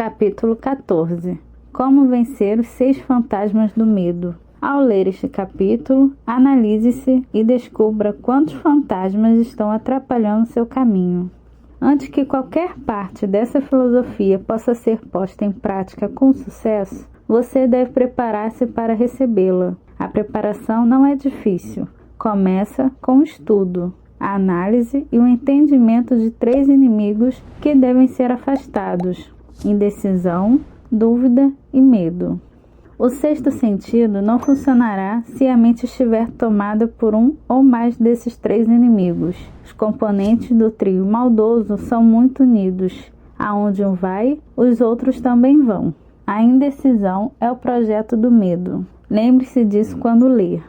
Capítulo 14. Como vencer os 6 fantasmas do medo. Ao ler este capítulo, analise-se e descubra quantos fantasmas estão atrapalhando seu caminho. Antes que qualquer parte dessa filosofia possa ser posta em prática com sucesso, você deve preparar-se para recebê-la. A preparação não é difícil. Começa com o estudo, a análise e o entendimento de 3 inimigos que devem ser afastados: indecisão, dúvida e medo. O 6º sentido não funcionará se a mente estiver tomada por um ou mais desses 3 inimigos. Os componentes do trio maldoso são muito unidos. Aonde um vai, os outros também vão. A indecisão é o projeto do medo. Lembre-se disso quando ler.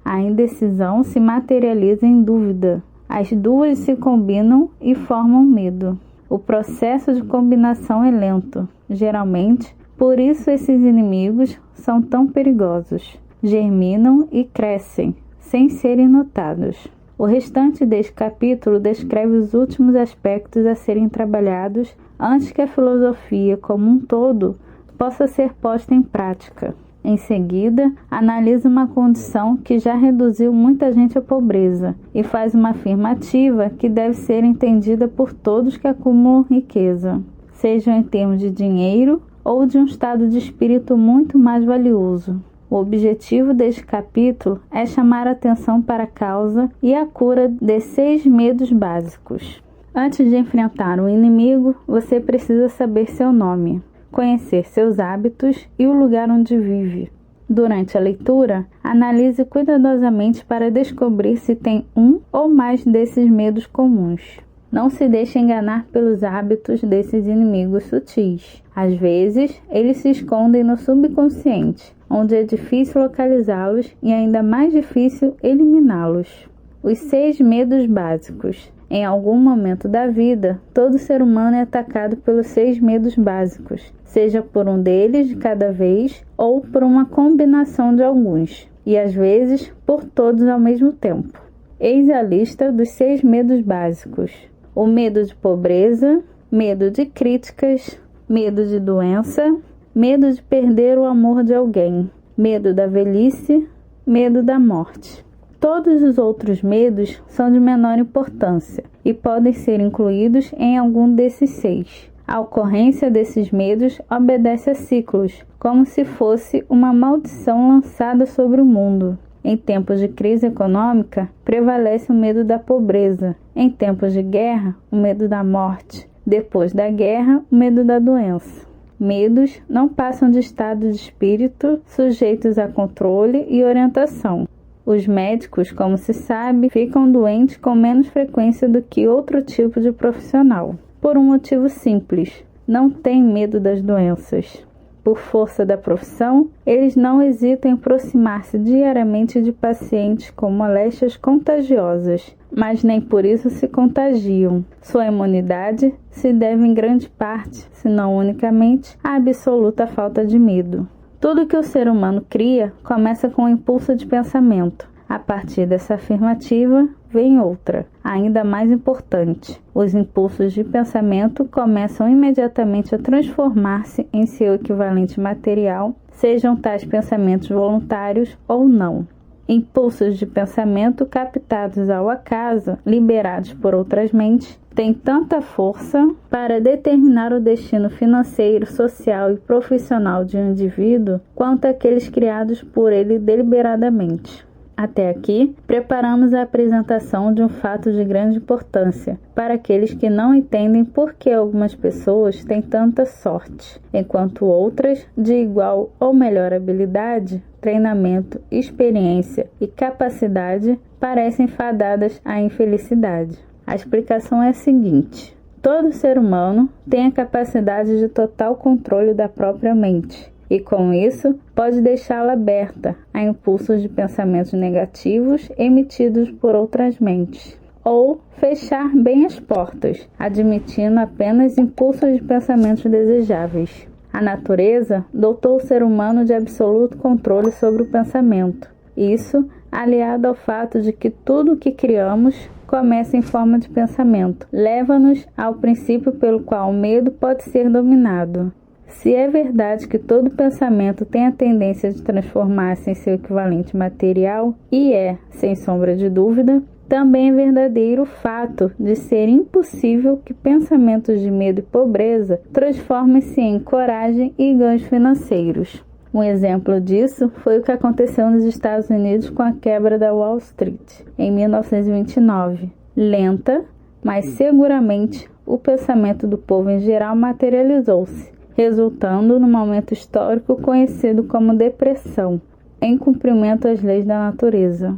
A indecisão se materializa em dúvida. As duas se combinam e formam medo. O processo de combinação é lento, geralmente, por isso esses inimigos são tão perigosos. Germinam e crescem, sem serem notados. O restante deste capítulo descreve os últimos aspectos a serem trabalhados antes que a filosofia como um todo possa ser posta em prática. Em seguida, analisa uma condição que já reduziu muita gente à pobreza e faz uma afirmativa que deve ser entendida por todos que acumulam riqueza, sejam em termos de dinheiro ou de um estado de espírito muito mais valioso. O objetivo deste capítulo é chamar a atenção para a causa e a cura de 6 medos básicos. Antes de enfrentar um inimigo, você precisa saber seu nome, conhecer seus hábitos e o lugar onde vive. Durante a leitura, analise cuidadosamente para descobrir se tem um ou mais desses medos comuns. Não se deixe enganar pelos hábitos desses inimigos sutis. Às vezes, eles se escondem no subconsciente, onde é difícil localizá-los e ainda mais difícil eliminá-los. Os 6 medos básicos. Em algum momento da vida, todo ser humano é atacado pelos 6 medos básicos, seja por um deles de cada vez ou por uma combinação de alguns, e às vezes por todos ao mesmo tempo. Eis a lista dos 6 medos básicos: o medo de pobreza, medo de críticas, medo de doença, medo de perder o amor de alguém, medo da velhice, medo da morte. Todos os outros medos são de menor importância e podem ser incluídos em algum desses 6. A ocorrência desses medos obedece a ciclos, como se fosse uma maldição lançada sobre o mundo. Em tempos de crise econômica, prevalece o medo da pobreza. Em tempos de guerra, o medo da morte. Depois da guerra, o medo da doença. Medos não passam de estado de espírito sujeitos a controle e orientação. Os médicos, como se sabe, ficam doentes com menos frequência do que outro tipo de profissional. Por um motivo simples: não têm medo das doenças. Por força da profissão, eles não hesitam em aproximar-se diariamente de pacientes com moléstias contagiosas, mas nem por isso se contagiam. Sua imunidade se deve em grande parte, se não unicamente, à absoluta falta de medo. Tudo que o ser humano cria começa com um impulso de pensamento. A partir dessa afirmativa, vem outra, ainda mais importante. Os impulsos de pensamento começam imediatamente a transformar-se em seu equivalente material, sejam tais pensamentos voluntários ou não. Impulsos de pensamento captados ao acaso, liberados por outras mentes, têm tanta força para determinar o destino financeiro, social e profissional de um indivíduo quanto aqueles criados por ele deliberadamente. Até aqui, preparamos a apresentação de um fato de grande importância para aqueles que não entendem por que algumas pessoas têm tanta sorte, enquanto outras, de igual ou melhor habilidade, treinamento, experiência e capacidade, parecem fadadas à infelicidade. A explicação é a seguinte: todo ser humano tem a capacidade de total controle da própria mente, e com isso pode deixá-la aberta a impulsos de pensamentos negativos emitidos por outras mentes, ou fechar bem as portas, admitindo apenas impulsos de pensamentos desejáveis. A natureza dotou o ser humano de absoluto controle sobre o pensamento. Isso, aliado ao fato de que tudo o que criamos começa em forma de pensamento, leva-nos ao princípio pelo qual o medo pode ser dominado. Se é verdade que todo pensamento tem a tendência de transformar-se em seu equivalente material, e é, sem sombra de dúvida, também é verdadeiro o fato de ser impossível que pensamentos de medo e pobreza transformem-se em coragem e ganhos financeiros. Um exemplo disso foi o que aconteceu nos Estados Unidos com a quebra da Wall Street, em 1929. Lenta, mas seguramente, o pensamento do povo em geral materializou-se, resultando no momento histórico conhecido como depressão, em cumprimento às leis da natureza.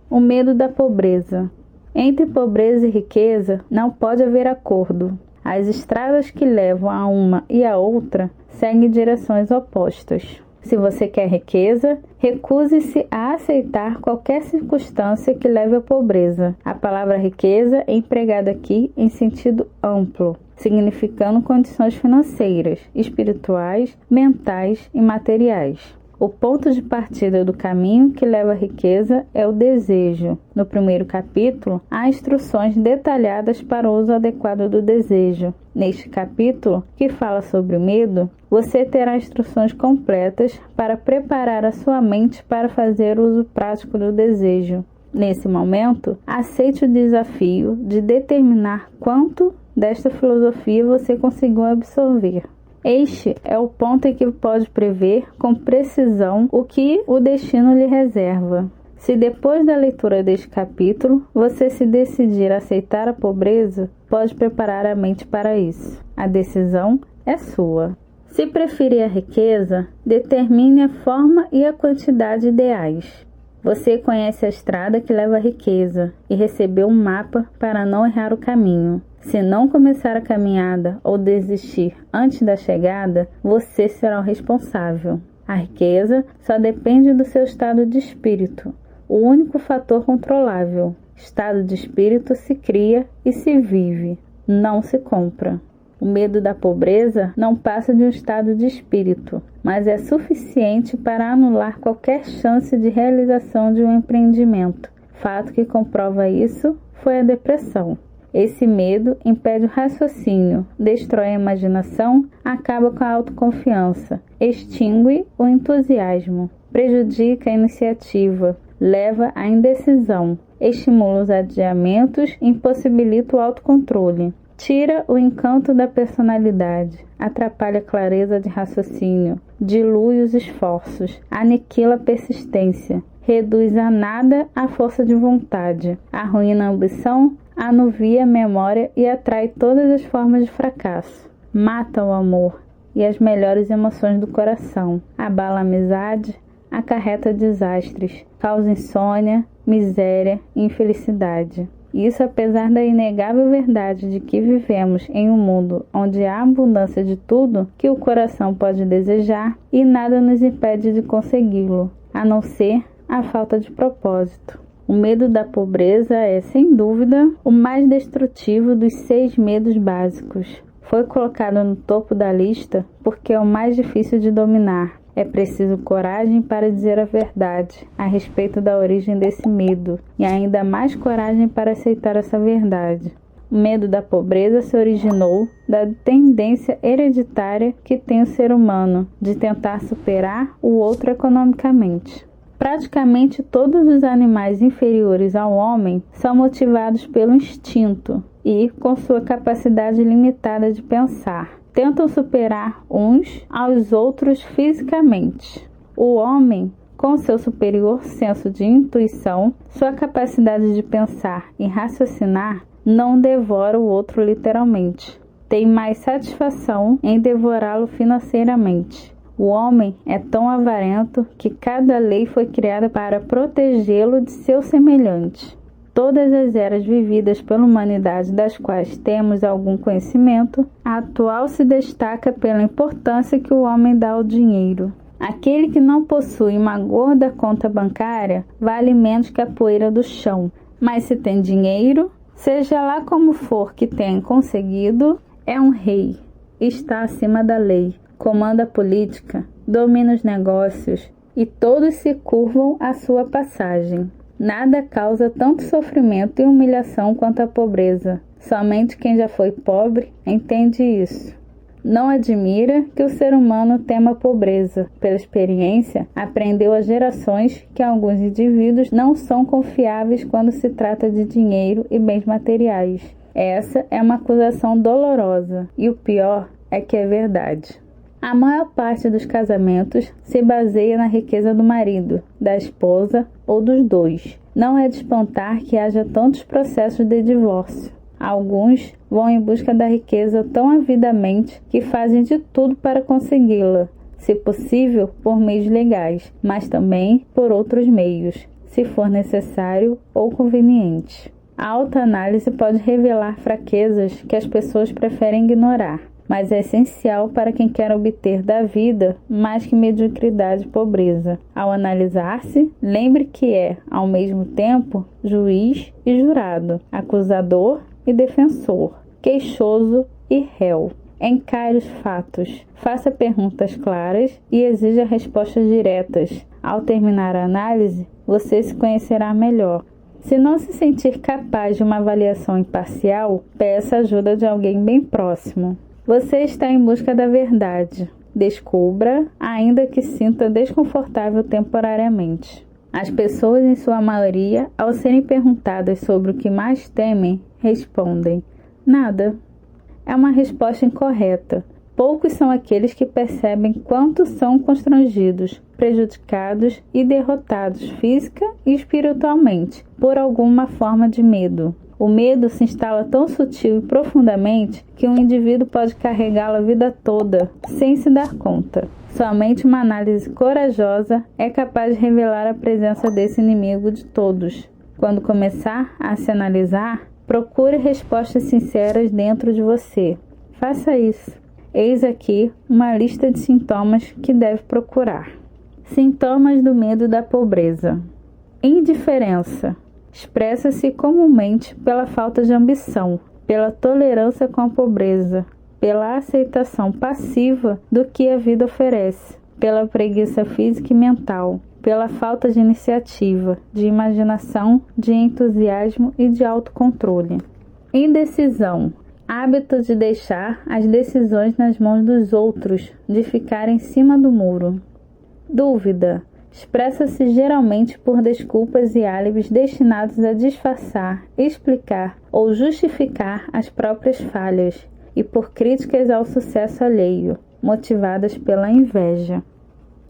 O medo da pobreza. Entre pobreza e riqueza não pode haver acordo. As estradas que levam a uma e a outra seguem direções opostas. Se você quer riqueza, recuse-se a aceitar qualquer circunstância que leve à pobreza. A palavra riqueza é empregada aqui em sentido amplo, significando condições financeiras, espirituais, mentais e materiais. O ponto de partida do caminho que leva à riqueza é o desejo. No primeiro capítulo, há instruções detalhadas para o uso adequado do desejo. Neste capítulo, que fala sobre o medo, você terá instruções completas para preparar a sua mente para fazer uso prático do desejo. Nesse momento, aceite o desafio de determinar quanto desta filosofia você conseguiu absorver. Este é o ponto em que pode prever com precisão o que o destino lhe reserva. Se depois da leitura deste capítulo você se decidir a aceitar a pobreza, pode preparar a mente para isso. A decisão é sua. Se preferir a riqueza, determine a forma e a quantidade ideais. Você conhece a estrada que leva à riqueza e recebeu um mapa para não errar o caminho. Se não começar a caminhada ou desistir antes da chegada, você será o responsável. A riqueza só depende do seu estado de espírito, o único fator controlável. Estado de espírito se cria e se vive, não se compra. O medo da pobreza não passa de um estado de espírito, mas é suficiente para anular qualquer chance de realização de um empreendimento. Fato que comprova isso foi a depressão. Esse medo impede o raciocínio, destrói a imaginação, acaba com a autoconfiança, extingue o entusiasmo, prejudica a iniciativa, leva à indecisão, estimula os adiamentos, impossibilita o autocontrole. Tira o encanto da personalidade, atrapalha a clareza de raciocínio, dilui os esforços, aniquila a persistência, reduz a nada a força de vontade, arruína a ambição, anuvia a memória e atrai todas as formas de fracasso. Mata o amor e as melhores emoções do coração, abala a amizade, acarreta desastres, causa insônia, miséria e infelicidade. Isso apesar da inegável verdade de que vivemos em um mundo onde há abundância de tudo que o coração pode desejar e nada nos impede de consegui-lo, a não ser a falta de propósito. O medo da pobreza é, sem dúvida, o mais destrutivo dos 6 medos básicos. Foi colocado no topo da lista porque é o mais difícil de dominar. É preciso coragem para dizer a verdade a respeito da origem desse medo e ainda mais coragem para aceitar essa verdade. O medo da pobreza se originou da tendência hereditária que tem o ser humano de tentar superar o outro economicamente. Praticamente todos os animais inferiores ao homem são motivados pelo instinto e, com sua capacidade limitada de pensar, tentam superar uns aos outros fisicamente. O homem, com seu superior senso de intuição, sua capacidade de pensar e raciocinar, não devora o outro literalmente. Tem mais satisfação em devorá-lo financeiramente. O homem é tão avarento que cada lei foi criada para protegê-lo de seu semelhante. Todas as eras vividas pela humanidade das quais temos algum conhecimento, a atual se destaca pela importância que o homem dá ao dinheiro. Aquele que não possui uma gorda conta bancária vale menos que a poeira do chão, mas se tem dinheiro, seja lá como for que tenha conseguido, é um rei, está acima da lei. Comanda a política, domina os negócios e todos se curvam à sua passagem. Nada causa tanto sofrimento e humilhação quanto a pobreza. Somente quem já foi pobre entende isso. Não admira que o ser humano tema a pobreza. Pela experiência, aprendeu há gerações que alguns indivíduos não são confiáveis quando se trata de dinheiro e bens materiais. Essa é uma acusação dolorosa e o pior é que é verdade. A maior parte dos casamentos se baseia na riqueza do marido, da esposa ou dos dois. Não é de espantar que haja tantos processos de divórcio. Alguns vão em busca da riqueza tão avidamente que fazem de tudo para consegui-la, se possível por meios legais, mas também por outros meios, se for necessário ou conveniente. A autoanálise pode revelar fraquezas que as pessoas preferem ignorar, mas é essencial para quem quer obter da vida mais que mediocridade e pobreza. Ao analisar-se, lembre que é, ao mesmo tempo, juiz e jurado, acusador e defensor, queixoso e réu. Encare os fatos, faça perguntas claras e exija respostas diretas. Ao terminar a análise, você se conhecerá melhor. Se não se sentir capaz de uma avaliação imparcial, peça ajuda de alguém bem próximo. Você está em busca da verdade. Descubra, ainda que sinta desconfortável temporariamente. As pessoas, em sua maioria, ao serem perguntadas sobre o que mais temem, respondem: nada. É uma resposta incorreta. Poucos são aqueles que percebem quanto são constrangidos, prejudicados e derrotados física e espiritualmente por alguma forma de medo. O medo se instala tão sutil e profundamente que um indivíduo pode carregá-lo a vida toda, sem se dar conta. Somente uma análise corajosa é capaz de revelar a presença desse inimigo de todos. Quando começar a se analisar, procure respostas sinceras dentro de você. Faça isso. Eis aqui uma lista de sintomas que deve procurar. Sintomas do medo da pobreza. Indiferença. Expressa-se comumente pela falta de ambição, pela tolerância com a pobreza, pela aceitação passiva do que a vida oferece, pela preguiça física e mental, pela falta de iniciativa, de imaginação, de entusiasmo e de autocontrole. Indecisão. Hábito de deixar as decisões nas mãos dos outros, de ficar em cima do muro. Dúvida. Expressa-se geralmente por desculpas e álibis destinados a disfarçar, explicar ou justificar as próprias falhas e por críticas ao sucesso alheio, motivadas pela inveja.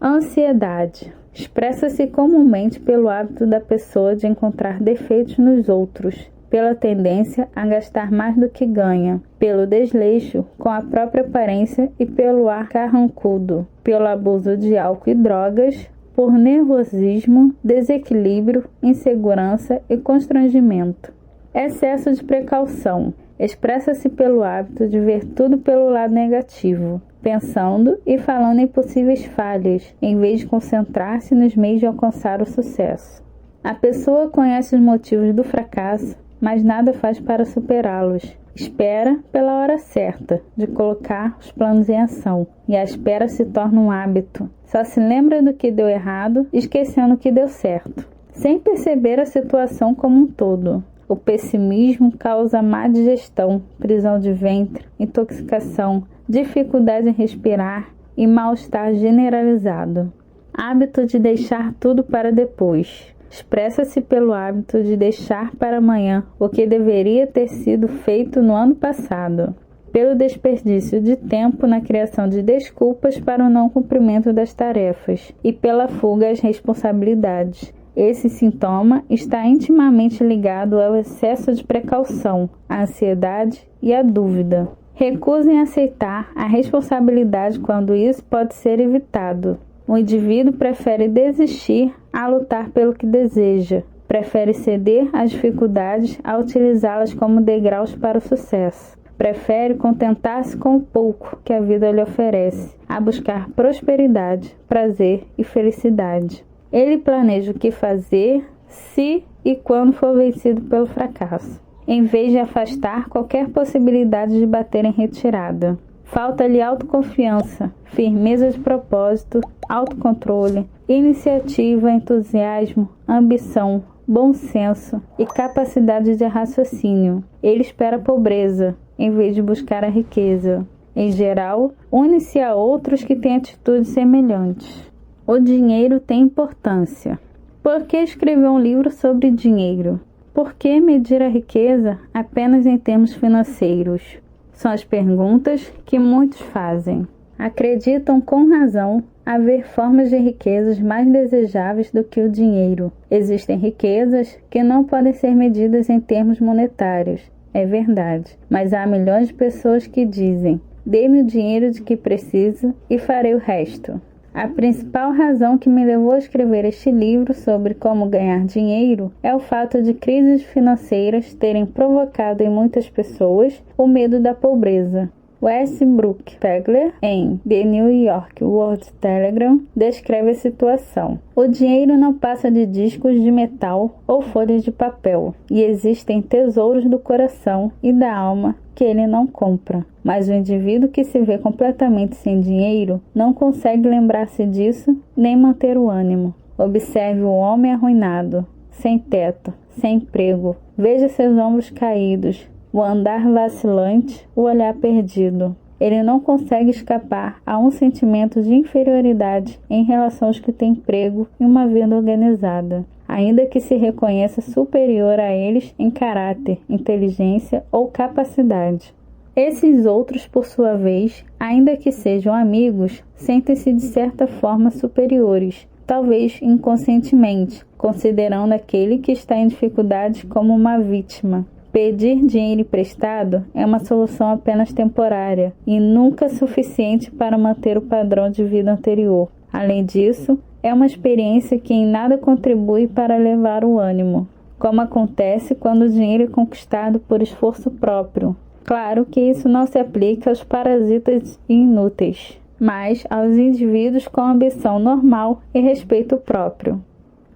Ansiedade. Expressa-se comumente pelo hábito da pessoa de encontrar defeitos nos outros, pela tendência a gastar mais do que ganha, pelo desleixo com a própria aparência e pelo ar carrancudo, pelo abuso de álcool e drogas, por nervosismo, desequilíbrio, insegurança e constrangimento. Excesso de precaução. Expressa-se pelo hábito de ver tudo pelo lado negativo, pensando e falando em possíveis falhas, em vez de concentrar-se nos meios de alcançar o sucesso. A pessoa conhece os motivos do fracasso, mas nada faz para superá-los. Espera pela hora certa de colocar os planos em ação, e a espera se torna um hábito. Só se lembra do que deu errado, esquecendo o que deu certo, sem perceber a situação como um todo. O pessimismo causa má digestão, prisão de ventre, intoxicação, dificuldade em respirar e mal-estar generalizado. Hábito de deixar tudo para depois. Expressa-se pelo hábito de deixar para amanhã o que deveria ter sido feito no ano passado, pelo desperdício de tempo na criação de desculpas para o não cumprimento das tarefas e pela fuga às responsabilidades. Esse sintoma está intimamente ligado ao excesso de precaução, à ansiedade e à dúvida. Recusem aceitar a responsabilidade quando isso pode ser evitado. O indivíduo prefere desistir a lutar pelo que deseja, prefere ceder às dificuldades a utilizá-las como degraus para o sucesso, prefere contentar-se com o pouco que a vida lhe oferece, a buscar prosperidade, prazer e felicidade. Ele planeja o que fazer se e quando for vencido pelo fracasso, em vez de afastar qualquer possibilidade de bater em retirada. Falta-lhe autoconfiança, firmeza de propósito, autocontrole, iniciativa, entusiasmo, ambição, bom senso e capacidade de raciocínio. Ele espera a pobreza, em vez de buscar a riqueza. Em geral, une-se a outros que têm atitudes semelhantes. O dinheiro tem importância. Por que escrever um livro sobre dinheiro? Por que medir a riqueza apenas em termos financeiros? São as perguntas que muitos fazem. Acreditam com razão haver formas de riquezas mais desejáveis do que o dinheiro. Existem riquezas que não podem ser medidas em termos monetários. É verdade, mas há milhões de pessoas que dizem: dê-me o dinheiro de que preciso e farei o resto. A principal razão que me levou a escrever este livro sobre como ganhar dinheiro é o fato de crises financeiras terem provocado em muitas pessoas o medo da pobreza. Westbrook Pegler, em The New York World Telegram, descreve a situação. O dinheiro não passa de discos de metal ou folhas de papel, e existem tesouros do coração e da alma que ele não compra. Mas o indivíduo que se vê completamente sem dinheiro não consegue lembrar-se disso nem manter o ânimo. Observe o homem arruinado, sem teto, sem emprego. Veja seus ombros caídos, o andar vacilante, o olhar perdido. Ele não consegue escapar a um sentimento de inferioridade em relação aos que têm emprego e uma vida organizada, ainda que se reconheça superior a eles em caráter, inteligência ou capacidade. Esses outros, por sua vez, ainda que sejam amigos, sentem-se de certa forma superiores, talvez inconscientemente, considerando aquele que está em dificuldades como uma vítima. Pedir dinheiro emprestado é uma solução apenas temporária e nunca suficiente para manter o padrão de vida anterior. Além disso, é uma experiência que em nada contribui para elevar o ânimo, como acontece quando o dinheiro é conquistado por esforço próprio. Claro que isso não se aplica aos parasitas inúteis, mas aos indivíduos com ambição normal e respeito próprio.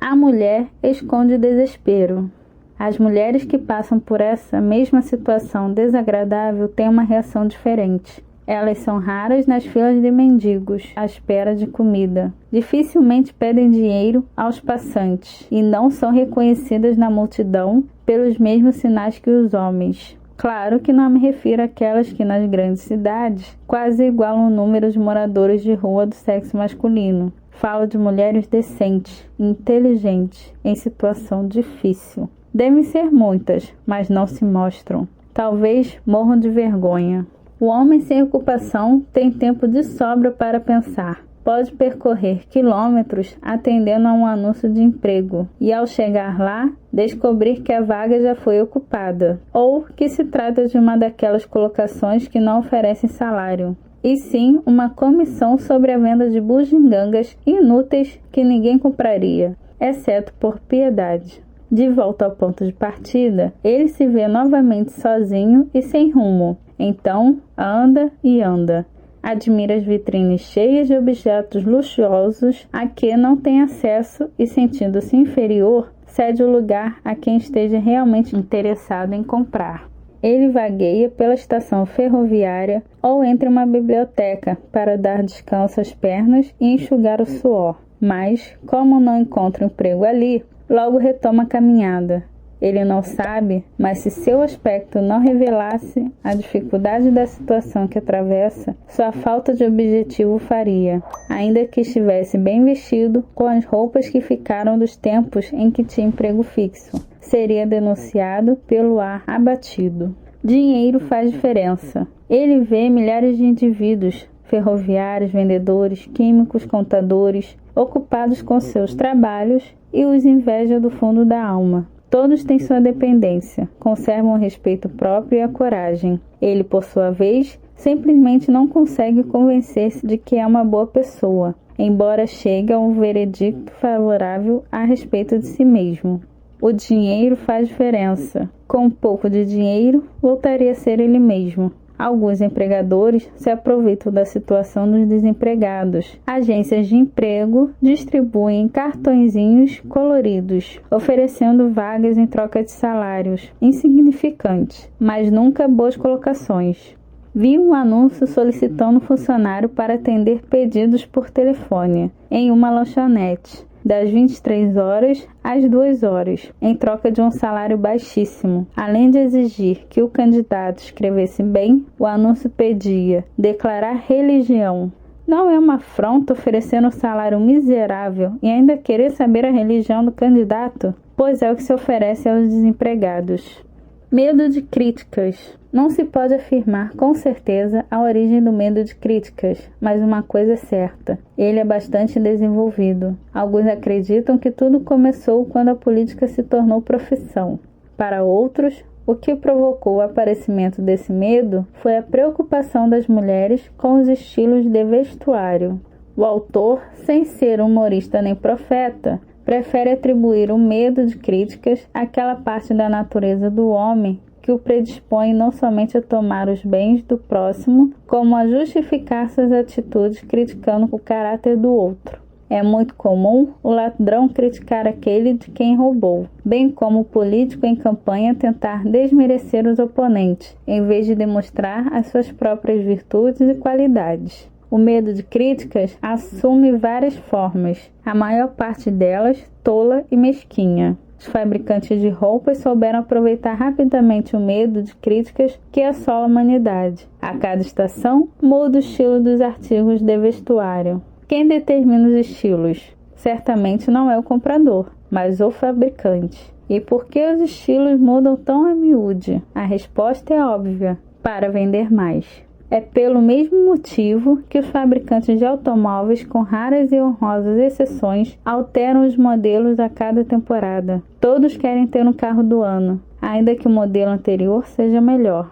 A mulher esconde desespero. As mulheres que passam por essa mesma situação desagradável têm uma reação diferente. Elas são raras nas filas de mendigos à espera de comida. Dificilmente pedem dinheiro aos passantes e não são reconhecidas na multidão pelos mesmos sinais que os homens. Claro que não me refiro àquelas que nas grandes cidades quase igualam o número de moradores de rua do sexo masculino. Falo de mulheres decentes, inteligentes, em situação difícil. Devem ser muitas, mas não se mostram. Talvez morram de vergonha. O homem sem ocupação tem tempo de sobra para pensar. Pode percorrer quilômetros atendendo a um anúncio de emprego e, ao chegar lá, descobrir que a vaga já foi ocupada ou que se trata de uma daquelas colocações que não oferecem salário, e sim uma comissão sobre a venda de bugigangas inúteis que ninguém compraria, exceto por piedade. De volta ao ponto de partida, ele se vê novamente sozinho e sem rumo. Então, anda e anda. Admira as vitrines cheias de objetos luxuosos a que não tem acesso e, sentindo-se inferior, cede o lugar a quem esteja realmente interessado em comprar. Ele vagueia pela estação ferroviária ou entra em uma biblioteca para dar descanso às pernas e enxugar o suor. Mas, como não encontra emprego ali, logo retoma a caminhada. Ele não sabe, mas se seu aspecto não revelasse a dificuldade da situação que atravessa, sua falta de objetivo o faria, ainda que estivesse bem vestido com as roupas que ficaram dos tempos em que tinha emprego fixo. Seria denunciado pelo ar abatido. Dinheiro faz diferença. Ele vê milhares de indivíduos, ferroviários, vendedores, químicos, contadores, ocupados com seus trabalhos e os inveja do fundo da alma. Todos têm sua dependência, conservam o respeito próprio e a coragem. Ele, por sua vez, simplesmente não consegue convencer-se de que é uma boa pessoa, embora chegue a um veredicto favorável a respeito de si mesmo. O dinheiro faz diferença. Com um pouco de dinheiro, voltaria a ser ele mesmo. Alguns empregadores se aproveitam da situação dos desempregados. Agências de emprego distribuem cartõezinhos coloridos, oferecendo vagas em troca de salários insignificantes, mas nunca boas colocações. Vi um anúncio solicitando um funcionário para atender pedidos por telefone em uma lanchonete. das 23 horas às 2 horas, em troca de um salário baixíssimo. Além de exigir que o candidato escrevesse bem, o anúncio pedia declarar religião. Não é uma afronta oferecer um salário miserável e ainda querer saber a religião do candidato? Pois é o que se oferece aos desempregados. Medo de críticas. Não se pode afirmar com certeza a origem do medo de críticas, mas uma coisa é certa: ele é bastante desenvolvido. Alguns acreditam que tudo começou quando a política se tornou profissão. Para outros, o que provocou o aparecimento desse medo foi a preocupação das mulheres com os estilos de vestuário. O autor, sem ser humorista nem profeta, prefere atribuir o medo de críticas àquela parte da natureza do homem que o predispõe não somente a tomar os bens do próximo, como a justificar suas atitudes criticando o caráter do outro. É muito comum o ladrão criticar aquele de quem roubou, bem como o político em campanha tentar desmerecer os oponentes, em vez de demonstrar as suas próprias virtudes e qualidades. O medo de críticas assume várias formas, a maior parte delas tola e mesquinha. Os fabricantes de roupas souberam aproveitar rapidamente o medo de críticas que assola a humanidade. A cada estação, muda o estilo dos artigos de vestuário. Quem determina os estilos? Certamente não é o comprador, mas o fabricante. E por que os estilos mudam tão a miúde? A resposta é óbvia: para vender mais. É pelo mesmo motivo que os fabricantes de automóveis, com raras e honrosas exceções, alteram os modelos a cada temporada. Todos querem ter um carro do ano, ainda que o modelo anterior seja melhor.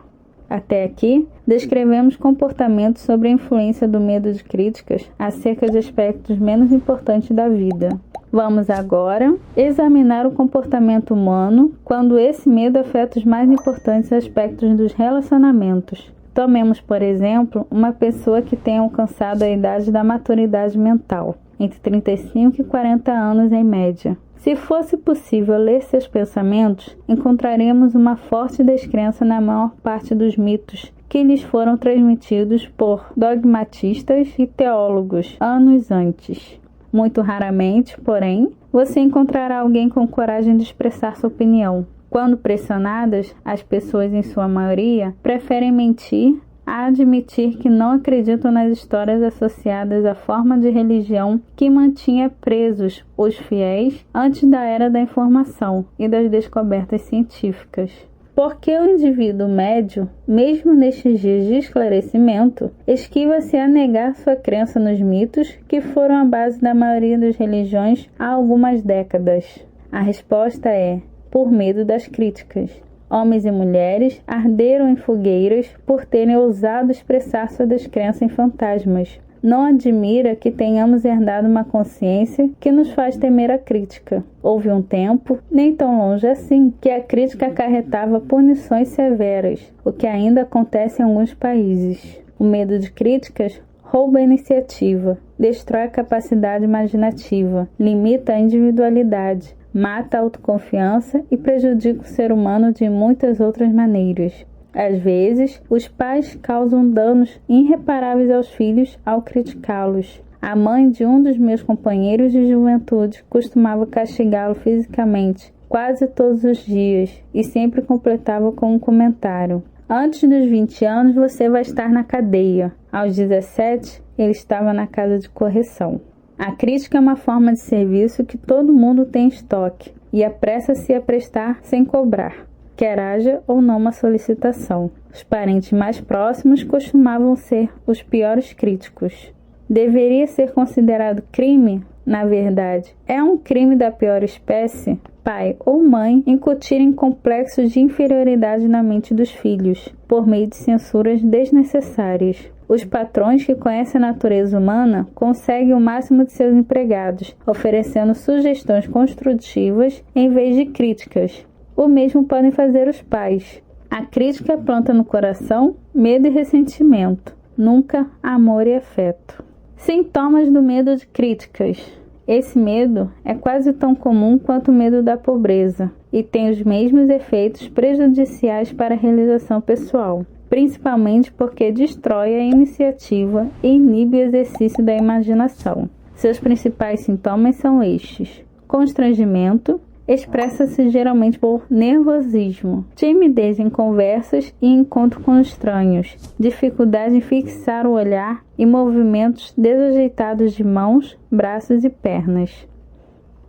Até aqui, descrevemos comportamentos sobre a influência do medo de críticas acerca de aspectos menos importantes da vida. Vamos agora examinar o comportamento humano quando esse medo afeta os mais importantes aspectos dos relacionamentos. Tomemos, por exemplo, uma pessoa que tenha alcançado a idade da maturidade mental, entre 35 e 40 anos em média. Se fosse possível ler seus pensamentos, encontraremos uma forte descrença na maior parte dos mitos que lhes foram transmitidos por dogmatistas e teólogos anos antes. Muito raramente, porém, você encontrará alguém com coragem de expressar sua opinião. Quando pressionadas, as pessoas, em sua maioria, preferem mentir a admitir que não acreditam nas histórias associadas à forma de religião que mantinha presos os fiéis antes da era da informação e das descobertas científicas. Porque o indivíduo médio, mesmo nestes dias de esclarecimento, esquiva-se a negar sua crença nos mitos que foram a base da maioria das religiões há algumas décadas? A resposta é: por medo das críticas. Homens e mulheres arderam em fogueiras por terem ousado expressar sua descrença em fantasmas. Não admira que tenhamos herdado uma consciência que nos faz temer a crítica. Houve um tempo, nem tão longe assim, que a crítica acarretava punições severas, o que ainda acontece em alguns países. O medo de críticas rouba a iniciativa, destrói a capacidade imaginativa, limita a individualidade, mata a autoconfiança e prejudica o ser humano de muitas outras maneiras. Às vezes, os pais causam danos irreparáveis aos filhos ao criticá-los. A mãe de um dos meus companheiros de juventude costumava castigá-lo fisicamente quase todos os dias e sempre completava com um comentário: antes dos 20 anos você vai estar na cadeia. Aos 17, ele estava na casa de correção. A crítica é uma forma de serviço que todo mundo tem em estoque e apressa-se a prestar sem cobrar, quer haja ou não uma solicitação. Os parentes mais próximos costumavam ser os piores críticos. Deveria ser considerado crime? Na verdade, é um crime da pior espécie pai ou mãe incutirem complexos de inferioridade na mente dos filhos, por meio de censuras desnecessárias. Os patrões que conhecem a natureza humana conseguem o máximo de seus empregados, oferecendo sugestões construtivas em vez de críticas. O mesmo podem fazer os pais. A crítica planta no coração medo e ressentimento, nunca amor e afeto. Sintomas do medo de críticas. Esse medo é quase tão comum quanto o medo da pobreza e tem os mesmos efeitos prejudiciais para a realização pessoal, principalmente porque destrói a iniciativa e inibe o exercício da imaginação. Seus principais sintomas são estes: constrangimento, expressa-se geralmente por nervosismo, timidez em conversas e encontro com estranhos, dificuldade em fixar o olhar e movimentos desajeitados de mãos, braços e pernas.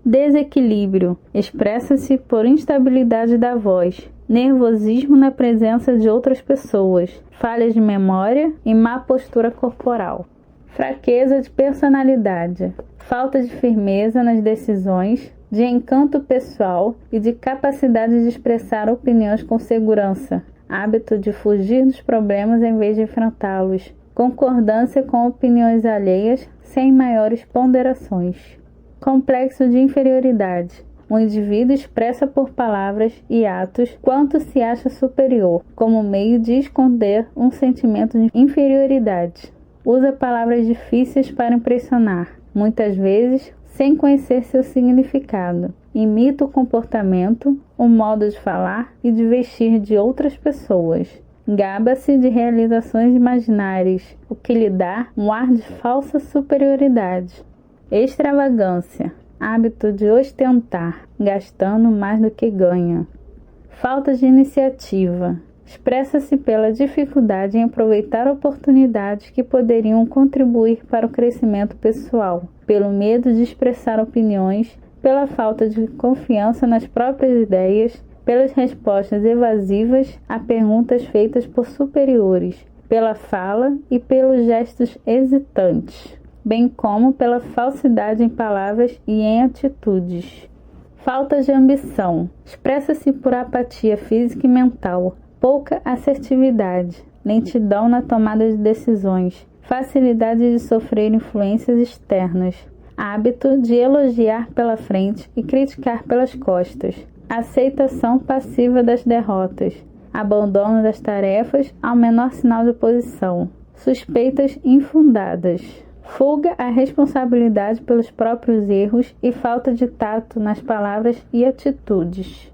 Desequilíbrio, expressa-se por instabilidade da voz, nervosismo na presença de outras pessoas, falhas de memória e má postura corporal. Fraqueza de personalidade, falta de firmeza nas decisões, de encanto pessoal e de capacidade de expressar opiniões com segurança, hábito de fugir dos problemas em vez de enfrentá-los, concordância com opiniões alheias sem maiores ponderações. Complexo de inferioridade. O indivíduo expressa por palavras e atos quanto se acha superior, como meio de esconder um sentimento de inferioridade. Usa palavras difíceis para impressionar, muitas vezes sem conhecer seu significado. Imita o comportamento, o modo de falar e de vestir de outras pessoas. Gaba-se de realizações imaginárias, o que lhe dá um ar de falsa superioridade. Extravagância, hábito de ostentar, gastando mais do que ganha. Falta de iniciativa, expressa-se pela dificuldade em aproveitar oportunidades que poderiam contribuir para o crescimento pessoal, pelo medo de expressar opiniões, pela falta de confiança nas próprias ideias, pelas respostas evasivas a perguntas feitas por superiores, pela fala e pelos gestos hesitantes, bem como pela falsidade em palavras e em atitudes. Falta de ambição, expressa-se por apatia física e mental, pouca assertividade, lentidão na tomada de decisões, facilidade de sofrer influências externas, hábito de elogiar pela frente e criticar pelas costas, aceitação passiva das derrotas, abandono das tarefas ao menor sinal de oposição, suspeitas infundadas, fuga à responsabilidade pelos próprios erros e falta de tato nas palavras e atitudes.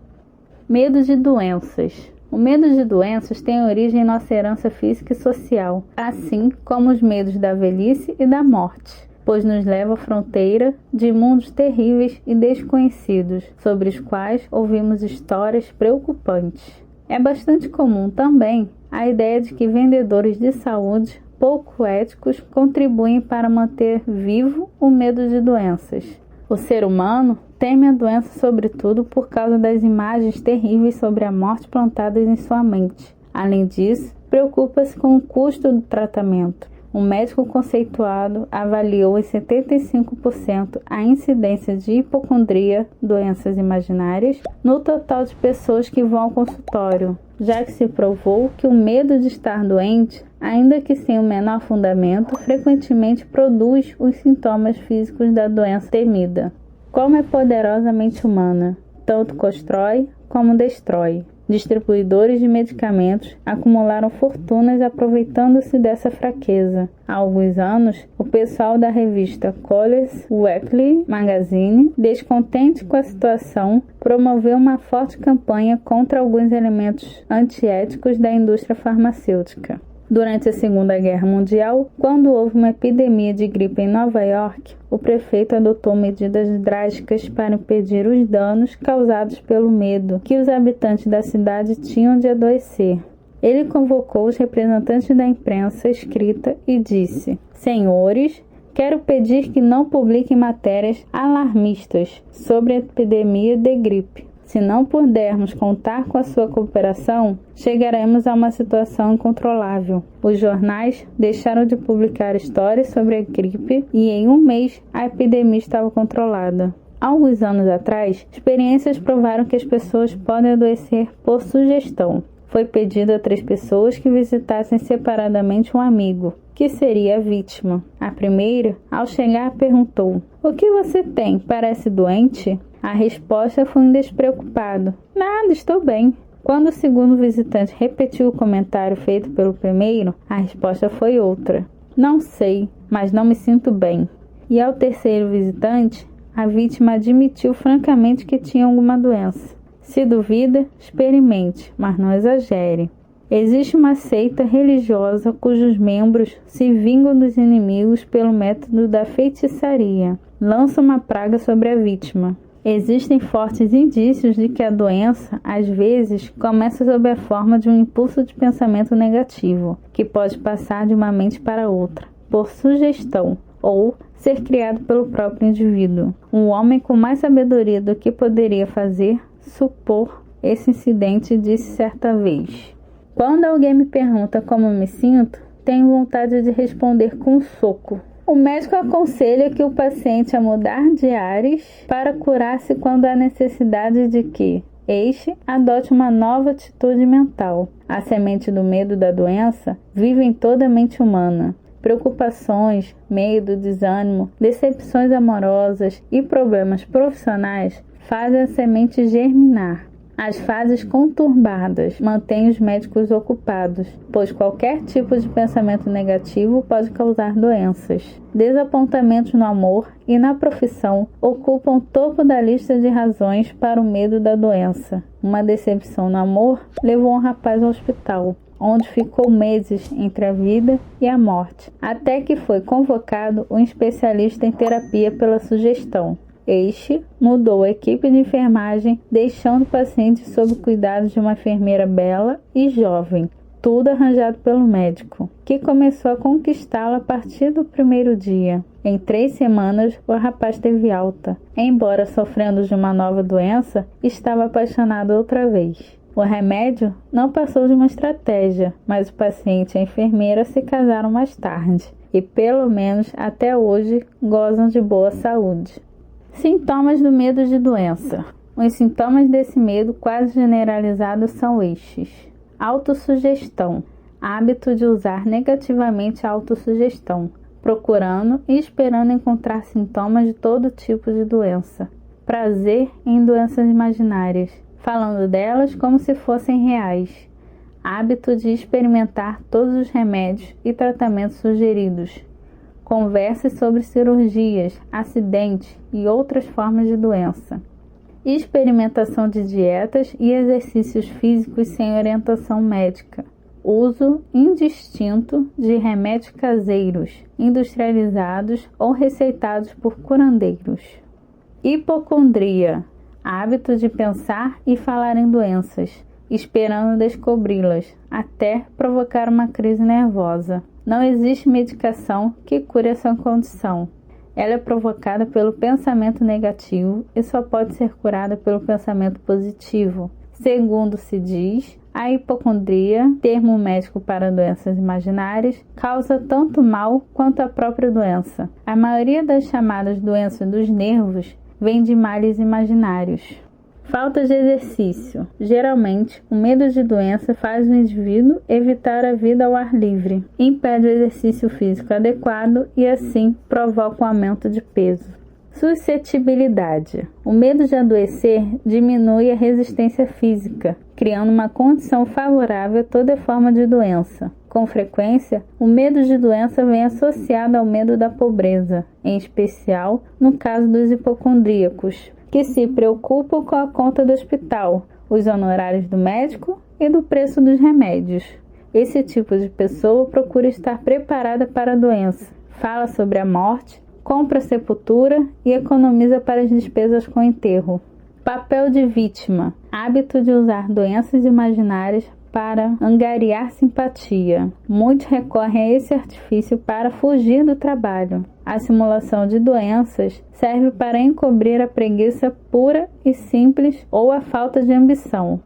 Medo de doenças. O medo de doenças tem origem em nossa herança física e social, assim como os medos da velhice e da morte, pois nos leva à fronteira de mundos terríveis e desconhecidos, sobre os quais ouvimos histórias preocupantes. É bastante comum também a ideia de que vendedores de saúde pouco éticos contribuem para manter vivo o medo de doenças. O ser humano teme a doença sobretudo por causa das imagens terríveis sobre a morte plantadas em sua mente. Além disso, preocupa-se com o custo do tratamento. Um médico conceituado avaliou em 75% a incidência de hipocondria, doenças imaginárias, no total de pessoas que vão ao consultório, já que se provou que o medo de estar doente, ainda que sem o menor fundamento, frequentemente produz os sintomas físicos da doença temida. Como é poderosa a mente humana, tanto constrói como destrói. Distribuidores de medicamentos acumularam fortunas aproveitando-se dessa fraqueza. Há alguns anos, o pessoal da revista College Weekly Magazine, descontente com a situação, promoveu uma forte campanha contra alguns elementos antiéticos da indústria farmacêutica. Durante a Segunda Guerra Mundial, quando houve uma epidemia de gripe em Nova York, o prefeito adotou medidas drásticas para impedir os danos causados pelo medo que os habitantes da cidade tinham de adoecer. Ele convocou os representantes da imprensa escrita e disse: "Senhores, quero pedir que não publiquem matérias alarmistas sobre a epidemia de gripe. Se não pudermos contar com a sua cooperação, chegaremos a uma situação incontrolável." Os jornais deixaram de publicar histórias sobre a gripe e em um mês a epidemia estava controlada. Alguns anos atrás, experiências provaram que as pessoas podem adoecer por sugestão. Foi pedido a 3 pessoas que visitassem separadamente um amigo, que seria a vítima. A primeira, ao chegar, perguntou: "O que você tem? Parece doente?" A resposta foi um despreocupado: "Nada, estou bem." Quando o segundo visitante repetiu o comentário feito pelo primeiro, a resposta foi outra: "Não sei, mas não me sinto bem." E ao terceiro visitante, a vítima admitiu francamente que tinha alguma doença. Se duvida, experimente, mas não exagere. Existe uma seita religiosa cujos membros se vingam dos inimigos pelo método da feitiçaria. Lançam uma praga sobre a vítima. Existem fortes indícios de que a doença, às vezes, começa sob a forma de um impulso de pensamento negativo, que pode passar de uma mente para outra, por sugestão, ou ser criado pelo próprio indivíduo. Um homem com mais sabedoria do que poderia fazer, supor esse incidente, disse certa vez: quando alguém me pergunta como me sinto, tenho vontade de responder com um soco. O médico aconselha que o paciente a mudar de ares para curar-se quando há necessidade de que este adote uma nova atitude mental. A semente do medo da doença vive em toda a mente humana. Preocupações, medo, desânimo, decepções amorosas e problemas profissionais fazem a semente germinar. As fases conturbadas mantêm os médicos ocupados, pois qualquer tipo de pensamento negativo pode causar doenças. Desapontamentos no amor e na profissão ocupam o topo da lista de razões para o medo da doença. Uma decepção no amor levou um rapaz ao hospital, onde ficou meses entre a vida e a morte, até que foi convocado um especialista em terapia pela sugestão. Este mudou a equipe de enfermagem, deixando o paciente sob cuidados de uma enfermeira bela e jovem, tudo arranjado pelo médico, que começou a conquistá-la a partir do primeiro dia. Em 3 semanas, o rapaz teve alta. Embora sofrendo de uma nova doença, estava apaixonado outra vez. O remédio não passou de uma estratégia, mas o paciente e a enfermeira se casaram mais tarde e, pelo menos até hoje, gozam de boa saúde. Sintomas do medo de doença. Os sintomas desse medo quase generalizado são estes: autossugestão, hábito de usar negativamente a autossugestão, procurando e esperando encontrar sintomas de todo tipo de doença. Prazer em doenças imaginárias, falando delas como se fossem reais. Hábito de experimentar todos os remédios e tratamentos sugeridos. Converse sobre cirurgias, acidentes e outras formas de doença. Experimentação de dietas e exercícios físicos sem orientação médica. Uso indistinto de remédios caseiros, industrializados ou receitados por curandeiros. Hipocondria, hábito de pensar e falar em doenças, esperando descobri-las, até provocar uma crise nervosa. Não existe medicação que cure essa condição. Ela é provocada pelo pensamento negativo e só pode ser curada pelo pensamento positivo. Segundo se diz, a hipocondria, termo médico para doenças imaginárias, causa tanto mal quanto a própria doença. A maioria das chamadas doenças dos nervos vem de males imaginários. Falta de exercício. Geralmente, o medo de doença faz o indivíduo evitar a vida ao ar livre, impede o exercício físico adequado e, assim, provoca um aumento de peso. Suscetibilidade. O medo de adoecer diminui a resistência física, criando uma condição favorável a toda forma de doença. Com frequência, o medo de doença vem associado ao medo da pobreza, em especial no caso dos hipocondríacos, que se preocupam com a conta do hospital, os honorários do médico e do preço dos remédios. Esse tipo de pessoa procura estar preparada para a doença, fala sobre a morte, compra a sepultura e economiza para as despesas com enterro. Papel de vítima, hábito de usar doenças imaginárias para angariar simpatia. Muitos recorrem a esse artifício para fugir do trabalho. A simulação de doenças serve para encobrir a preguiça pura e simples ou a falta de ambição.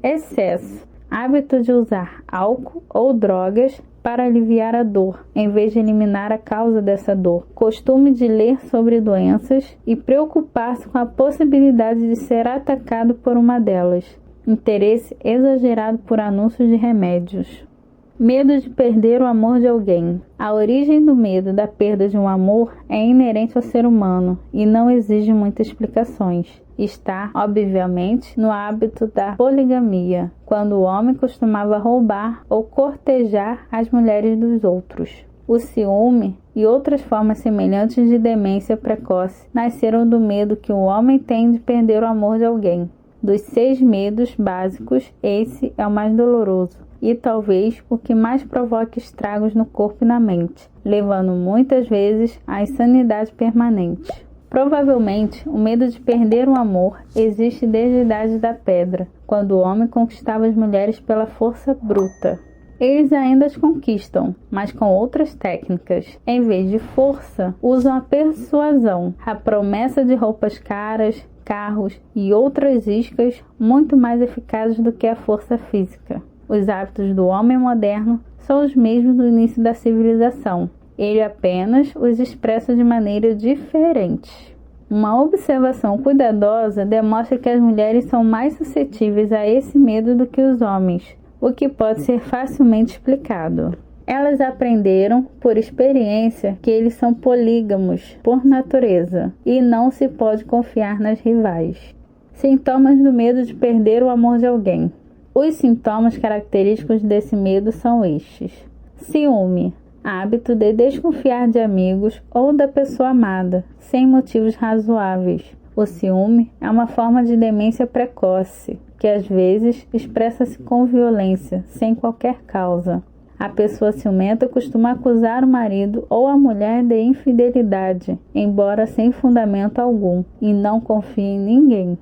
Excesso, hábito de usar álcool ou drogas para aliviar a dor, em vez de eliminar a causa dessa dor. Costume de ler sobre doenças e preocupar-se com a possibilidade de ser atacado por uma delas. Interesse exagerado por anúncios de remédios. Medo de perder o amor de alguém. A origem do medo da perda de um amor é inerente ao ser humano e não exige muitas explicações. Está, obviamente, no hábito da poligamia, quando o homem costumava roubar ou cortejar as mulheres dos outros. O ciúme e outras formas semelhantes de demência precoce nasceram do medo que o homem tem de perder o amor de alguém. Dos 6 medos básicos, esse é o mais doloroso e talvez o que mais provoque estragos no corpo e na mente, levando muitas vezes à insanidade permanente. Provavelmente, o medo de perder o amor existe desde a Idade da Pedra, quando o homem conquistava as mulheres pela força bruta. Eles ainda as conquistam, mas com outras técnicas. Em vez de força, usam a persuasão, a promessa de roupas caras, carros e outras iscas muito mais eficazes do que a força física. Os hábitos do homem moderno são os mesmos do início da civilização. Ele apenas os expressa de maneira diferente. Uma observação cuidadosa demonstra que as mulheres são mais suscetíveis a esse medo do que os homens, o que pode ser facilmente explicado. Elas aprenderam por experiência que eles são polígamos por natureza e não se pode confiar nas rivais. Sintomas do medo de perder o amor de alguém. Os sintomas característicos desse medo são estes: ciúme, hábito de desconfiar de amigos ou da pessoa amada, sem motivos razoáveis. O ciúme é uma forma de demência precoce, que às vezes expressa-se com violência, sem qualquer causa. A pessoa ciumenta costuma acusar o marido ou a mulher de infidelidade, embora sem fundamento algum, e não confia em ninguém.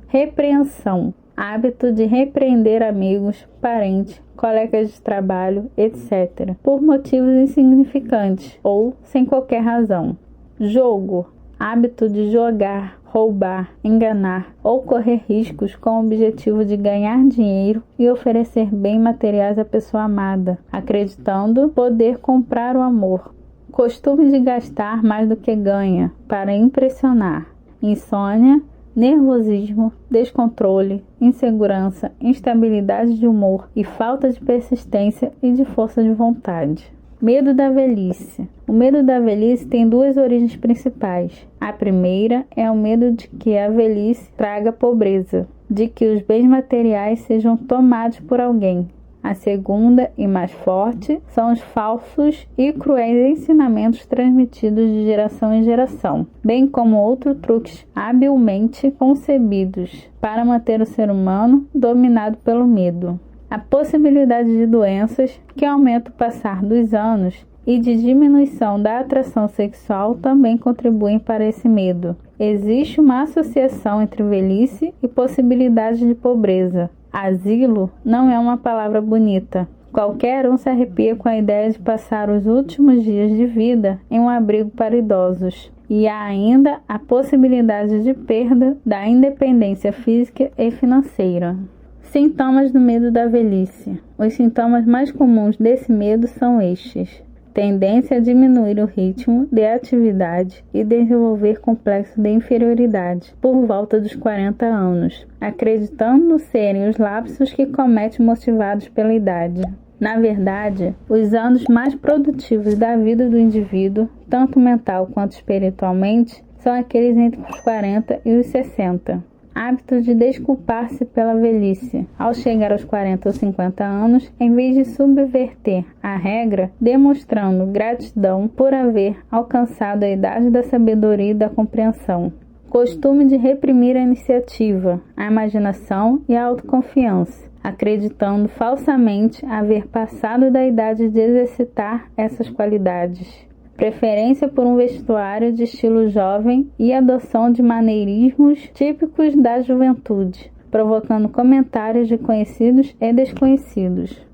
Repreensão, hábito de repreender amigos, parentes, colegas de trabalho, etc., por motivos insignificantes ou sem qualquer razão. Jogo, hábito de jogar, roubar, enganar ou correr riscos com o objetivo de ganhar dinheiro e oferecer bens materiais à pessoa amada, acreditando poder comprar o amor. Costume de gastar mais do que ganha para impressionar. Insônia, nervosismo, descontrole, insegurança, instabilidade de humor e falta de persistência e de força de vontade. Medo da velhice. O medo da velhice tem duas origens principais. A primeira é o medo de que a velhice traga pobreza, de que os bens materiais sejam tomados por alguém. A segunda, e mais forte, são os falsos e cruéis ensinamentos transmitidos de geração em geração, bem como outros truques habilmente concebidos para manter o ser humano dominado pelo medo. A possibilidade de doenças que aumentam o passar dos anos e de diminuição da atração sexual também contribuem para esse medo. Existe uma associação entre velhice e possibilidade de pobreza. Asilo não é uma palavra bonita. Qualquer um se arrepia com a ideia de passar os últimos dias de vida em um abrigo para idosos. E há ainda a possibilidade de perda da independência física e financeira. Sintomas do medo da velhice. Os sintomas mais comuns desse medo são estes: tendência a diminuir o ritmo de atividade e desenvolver complexo de inferioridade por volta dos 40 anos, acreditando serem os lapsos que comete motivados pela idade. Na verdade, os anos mais produtivos da vida do indivíduo, tanto mental quanto espiritualmente, são aqueles entre os 40 e os 60. Hábito de desculpar-se pela velhice. Ao chegar aos 40 ou 50 anos, em vez de subverter a regra, demonstrando gratidão por haver alcançado a idade da sabedoria e da compreensão. Costume de reprimir a iniciativa, a imaginação e a autoconfiança, acreditando falsamente haver passado da idade de exercitar essas qualidades. Preferência por um vestuário de estilo jovem e adoção de maneirismos típicos da juventude, provocando comentários de conhecidos e desconhecidos.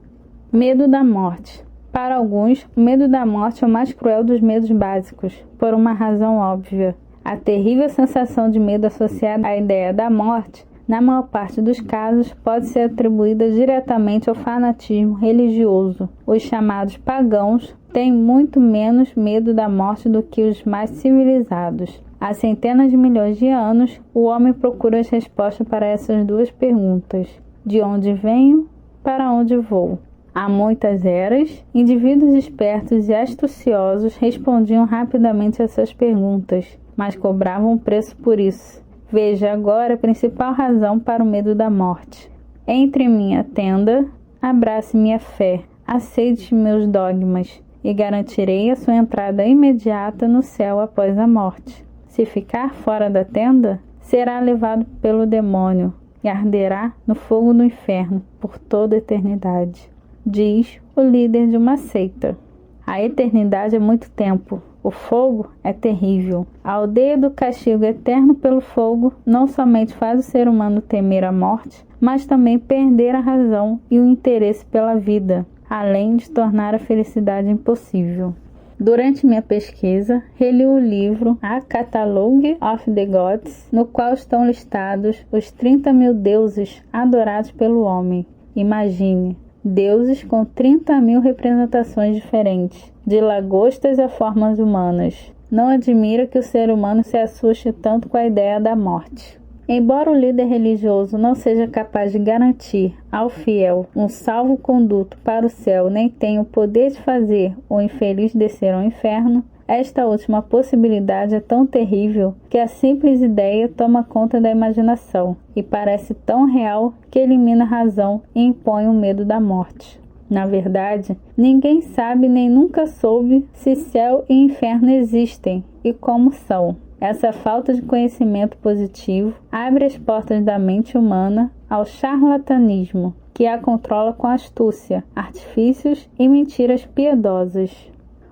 Medo da morte. Para alguns, o medo da morte é o mais cruel dos medos básicos, por uma razão óbvia. A terrível sensação de medo associada à ideia da morte, na maior parte dos casos, pode ser atribuída diretamente ao fanatismo religioso. Os chamados pagãos têm muito menos medo da morte do que os mais civilizados. Há centenas de milhões de anos, o homem procura as respostas para essas duas perguntas: de onde venho, para onde vou? Há muitas eras, indivíduos espertos e astuciosos respondiam rapidamente a essas perguntas, mas cobravam um preço por isso. Veja agora a principal razão para o medo da morte. Entre em minha tenda, abrace minha fé, aceite meus dogmas, e garantirei a sua entrada imediata no céu após a morte. Se ficar fora da tenda, será levado pelo demônio e arderá no fogo do inferno por toda a eternidade. diz o líder de uma seita. A eternidade é muito tempo. O fogo é terrível. A aldeia do castigo eterno pelo fogo não somente faz o ser humano temer a morte, mas também perder a razão e o interesse pela vida, além de tornar a felicidade impossível. Durante minha pesquisa, reli o livro A Catalogue of the Gods, no qual estão listados os 30.000 deuses adorados pelo homem. Imagine, deuses com 30.000 representações diferentes, de lagostas a formas humanas. Não admira que o ser humano se assuste tanto com a ideia da morte. Embora o líder religioso não seja capaz de garantir ao fiel um salvo-conduto para o céu, nem tenha o poder de fazer o infeliz descer ao inferno, esta última possibilidade é tão terrível que a simples ideia toma conta da imaginação e parece tão real que elimina a razão e impõe o medo da morte. Na verdade, ninguém sabe nem nunca soube se céu e inferno existem e como são. Essa falta de conhecimento positivo abre as portas da mente humana ao charlatanismo, que a controla com astúcia, artifícios e mentiras piedosas.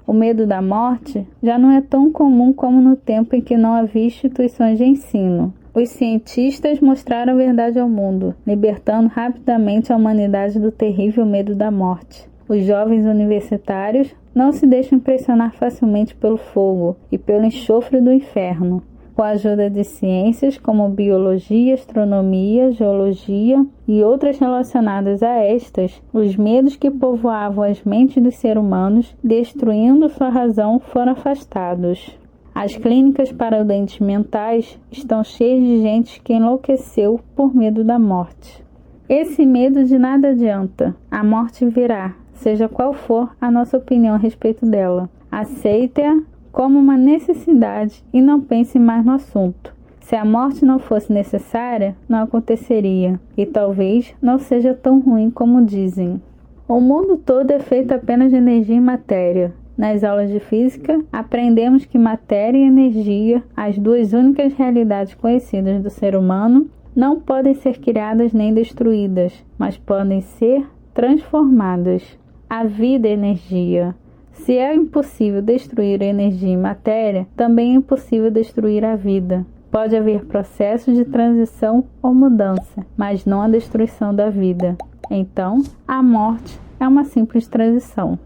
O medo da morte já não é tão comum como no tempo em que não havia instituições de ensino. Os cientistas mostraram a verdade ao mundo, libertando rapidamente a humanidade do terrível medo da morte. Os jovens universitários não se deixam impressionar facilmente pelo fogo e pelo enxofre do inferno. Com a ajuda de ciências como biologia, astronomia, geologia e outras relacionadas a estas, os medos que povoavam as mentes dos seres humanos, destruindo sua razão, foram afastados. As clínicas para doentes mentais estão cheias de gente que enlouqueceu por medo da morte. Esse medo de nada adianta. A morte virá, seja qual for a nossa opinião a respeito dela. Aceite-a como uma necessidade e não pense mais no assunto. Se a morte não fosse necessária, não aconteceria, e talvez não seja tão ruim como dizem. O mundo todo é feito apenas de energia e matéria. Nas aulas de física, aprendemos que matéria e energia, as duas únicas realidades conhecidas do ser humano, não podem ser criadas nem destruídas, mas podem ser transformadas. A vida é energia. Se é impossível destruir a energia e matéria, também é impossível destruir a vida. Pode haver processos de transição ou mudança, mas não a destruição da vida. Então, a morte é uma simples transição.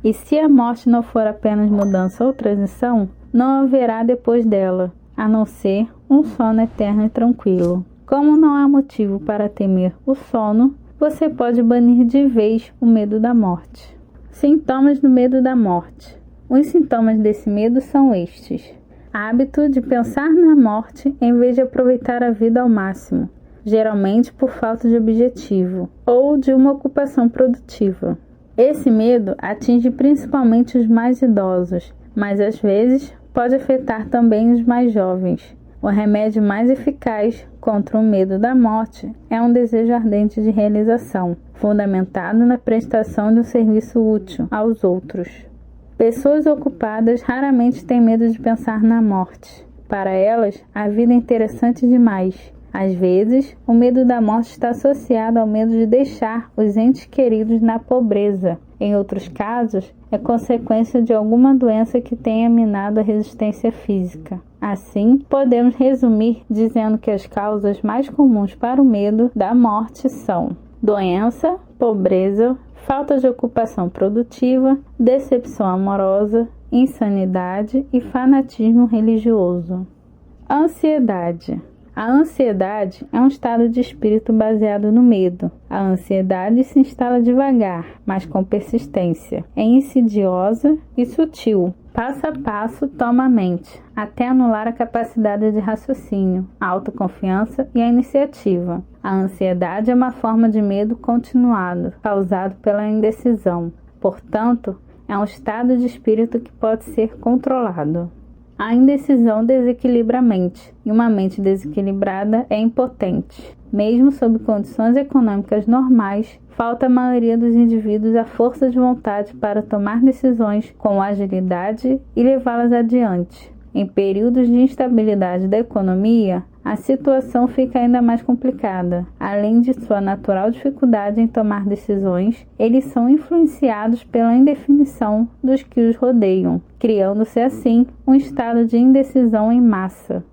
E se a morte não for apenas mudança ou transição, não haverá depois dela, a não ser um sono eterno e tranquilo. Como não há motivo para temer o sono, você pode banir de vez o medo da morte. Sintomas do medo da morte. Os sintomas desse medo são estes: hábito de pensar na morte em vez de aproveitar a vida ao máximo, geralmente por falta de objetivo ou de uma ocupação produtiva. Esse medo atinge principalmente os mais idosos, mas às vezes pode afetar também os mais jovens. O remédio mais eficaz contra o medo da morte é um desejo ardente de realização, fundamentado na prestação de um serviço útil aos outros. Pessoas ocupadas raramente têm medo de pensar na morte. Para elas, a vida é interessante demais. Às vezes, o medo da morte está associado ao medo de deixar os entes queridos na pobreza. Em outros casos, é consequência de alguma doença que tenha minado a resistência física. Assim, podemos resumir dizendo que as causas mais comuns para o medo da morte são doença, pobreza, falta de ocupação produtiva, decepção amorosa, insanidade e fanatismo religioso. Ansiedade. A ansiedade é um estado de espírito baseado no medo. A ansiedade se instala devagar, mas com persistência. É insidiosa e sutil. Passo a passo toma a mente, até anular a capacidade de raciocínio, a autoconfiança e a iniciativa. A ansiedade é uma forma de medo continuado, causado pela indecisão. Portanto, é um estado de espírito que pode ser controlado. A indecisão desequilibra a mente, e uma mente desequilibrada é impotente. Mesmo sob condições econômicas normais, falta à maioria dos indivíduos a força de vontade para tomar decisões com agilidade e levá-las adiante. Em períodos de instabilidade da economia, a situação fica ainda mais complicada. Além de sua natural dificuldade em tomar decisões, eles são influenciados pela indefinição dos que os rodeiam, criando-se assim um estado de indecisão em massa.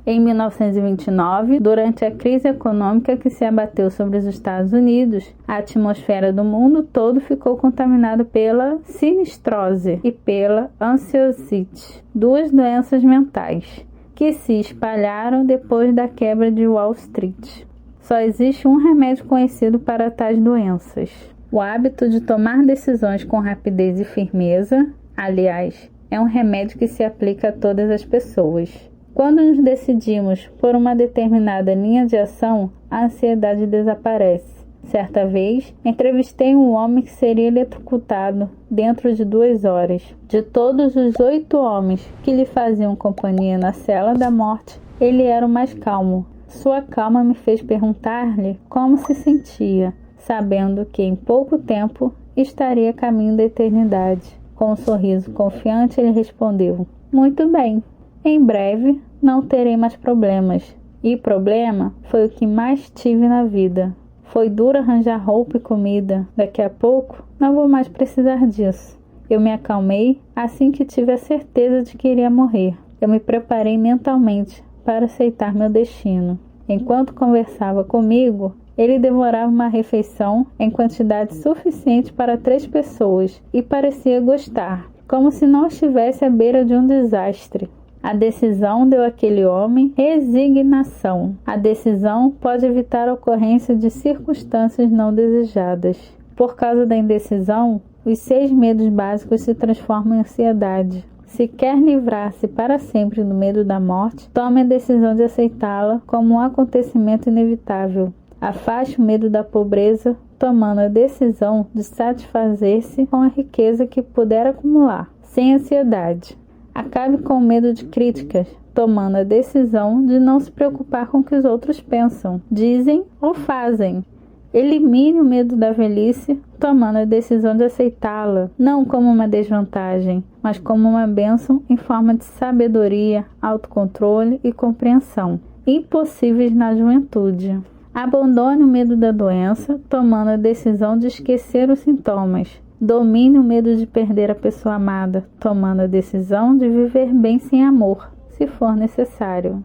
Em 1929, durante a crise econômica que se abateu sobre os Estados Unidos, a atmosfera do mundo todo ficou contaminada pela sinistrose e pela ansiosite, duas doenças mentais, que se espalharam depois da quebra de Wall Street. Só existe um remédio conhecido para tais doenças: o hábito de tomar decisões com rapidez e firmeza. Aliás, é um remédio que se aplica a todas as pessoas. Quando nos decidimos por uma determinada linha de ação, a ansiedade desaparece. Certa vez, entrevistei um homem que seria eletrocutado dentro de 2 horas. De todos os 8 homens que lhe faziam companhia na cela da morte, ele era o mais calmo. Sua calma me fez perguntar-lhe como se sentia, sabendo que em pouco tempo estaria a caminho da eternidade. Com um sorriso confiante, ele respondeu: "Muito bem. Em breve não terei mais problemas." E problema foi o que mais tive na vida. Foi duro arranjar roupa e comida. Daqui a pouco não vou mais precisar disso. Eu me acalmei assim que tive a certeza de que iria morrer. Eu me preparei mentalmente para aceitar meu destino. Enquanto conversava comigo, ele devorava uma refeição em quantidade suficiente para 3 pessoas e parecia gostar, como se não estivesse à beira de um desastre. A decisão deu àquele homem resignação. A decisão pode evitar a ocorrência de circunstâncias não desejadas. Por causa da indecisão, os 6 medos básicos se transformam em ansiedade. Se quer livrar-se para sempre do medo da morte, tome a decisão de aceitá-la como um acontecimento inevitável. Afaste o medo da pobreza, tomando a decisão de satisfazer-se com a riqueza que puder acumular, sem ansiedade. Acabe com o medo de críticas, tomando a decisão de não se preocupar com o que os outros pensam, dizem ou fazem. Elimine o medo da velhice, tomando a decisão de aceitá-la, não como uma desvantagem, mas como uma bênção em forma de sabedoria, autocontrole e compreensão, impossíveis na juventude. Abandone o medo da doença, tomando a decisão de esquecer os sintomas. Domine o medo de perder a pessoa amada, tomando a decisão de viver bem sem amor, se for necessário.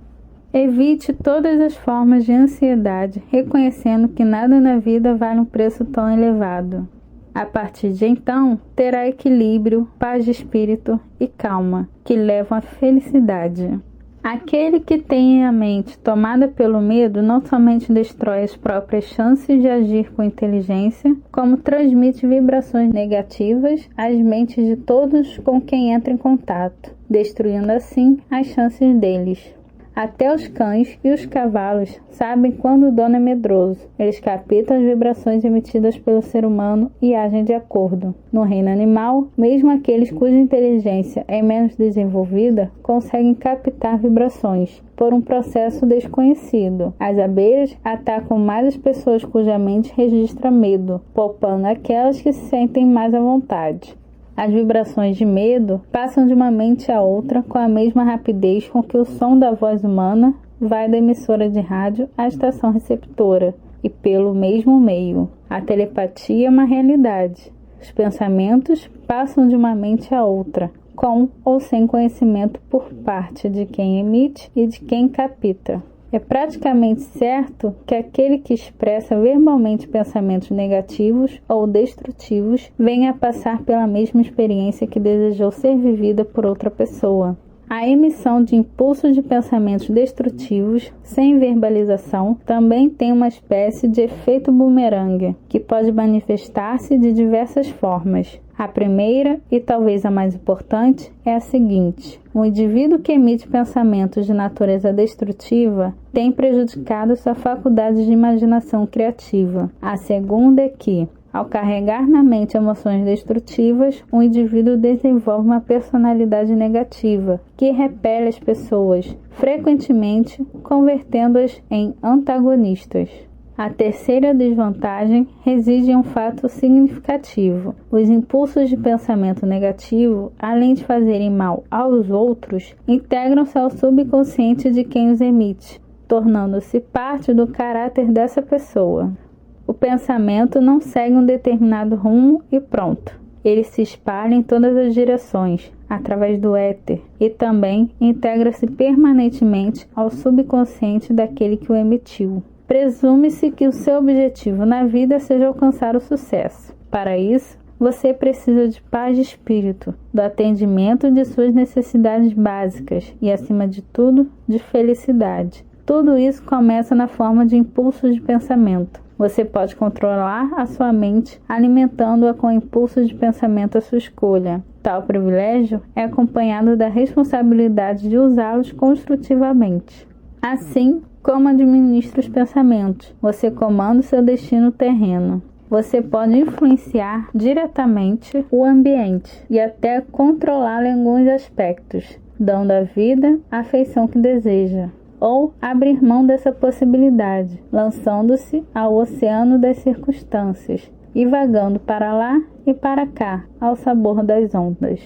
Evite todas as formas de ansiedade, reconhecendo que nada na vida vale um preço tão elevado. A partir de então, terá equilíbrio, paz de espírito e calma, que levam à felicidade. Aquele que tem a mente tomada pelo medo não somente destrói as próprias chances de agir com inteligência, como transmite vibrações negativas às mentes de todos com quem entra em contato, destruindo assim as chances deles. Até os cães e os cavalos sabem quando o dono é medroso. Eles captam as vibrações emitidas pelo ser humano e agem de acordo. No reino animal, mesmo aqueles cuja inteligência é menos desenvolvida conseguem captar vibrações por um processo desconhecido. As abelhas atacam mais as pessoas cuja mente registra medo, poupando aquelas que se sentem mais à vontade. As vibrações de medo passam de uma mente a outra com a mesma rapidez com que o som da voz humana vai da emissora de rádio à estação receptora, e pelo mesmo meio. A telepatia é uma realidade. Os pensamentos passam de uma mente a outra, com ou sem conhecimento por parte de quem emite e de quem capta. É praticamente certo que aquele que expressa verbalmente pensamentos negativos ou destrutivos venha a passar pela mesma experiência que desejou ser vivida por outra pessoa. A emissão de impulsos de pensamentos destrutivos, sem verbalização, também tem uma espécie de efeito bumerangue, que pode manifestar-se de diversas formas. A primeira, e talvez a mais importante, é a seguinte: o indivíduo que emite pensamentos de natureza destrutiva tem prejudicado sua faculdade de imaginação criativa. A segunda é que, ao carregar na mente emoções destrutivas, o indivíduo desenvolve uma personalidade negativa, que repele as pessoas, frequentemente convertendo-as em antagonistas. A terceira desvantagem reside em um fato significativo. Os impulsos de pensamento negativo, além de fazerem mal aos outros, integram-se ao subconsciente de quem os emite. tornando-se parte do caráter dessa pessoa. O pensamento não segue um determinado rumo e pronto. Ele se espalha em todas as direções, através do éter, e também integra-se permanentemente ao subconsciente daquele que o emitiu. Presume-se que o seu objetivo na vida seja alcançar o sucesso. Para isso, você precisa de paz de espírito, do atendimento de suas necessidades básicas e, acima de tudo, de felicidade. Tudo isso começa na forma de impulsos de pensamento. Você pode controlar a sua mente alimentando-a com impulsos de pensamento à sua escolha. Tal privilégio é acompanhado da responsabilidade de usá-los construtivamente. Assim como administra os pensamentos, você comanda o seu destino terreno. Você pode influenciar diretamente o ambiente e até controlá-lo em alguns aspectos, dando à vida a feição que deseja, ou abrir mão dessa possibilidade, lançando-se ao oceano das circunstâncias e vagando para lá e para cá, ao sabor das ondas.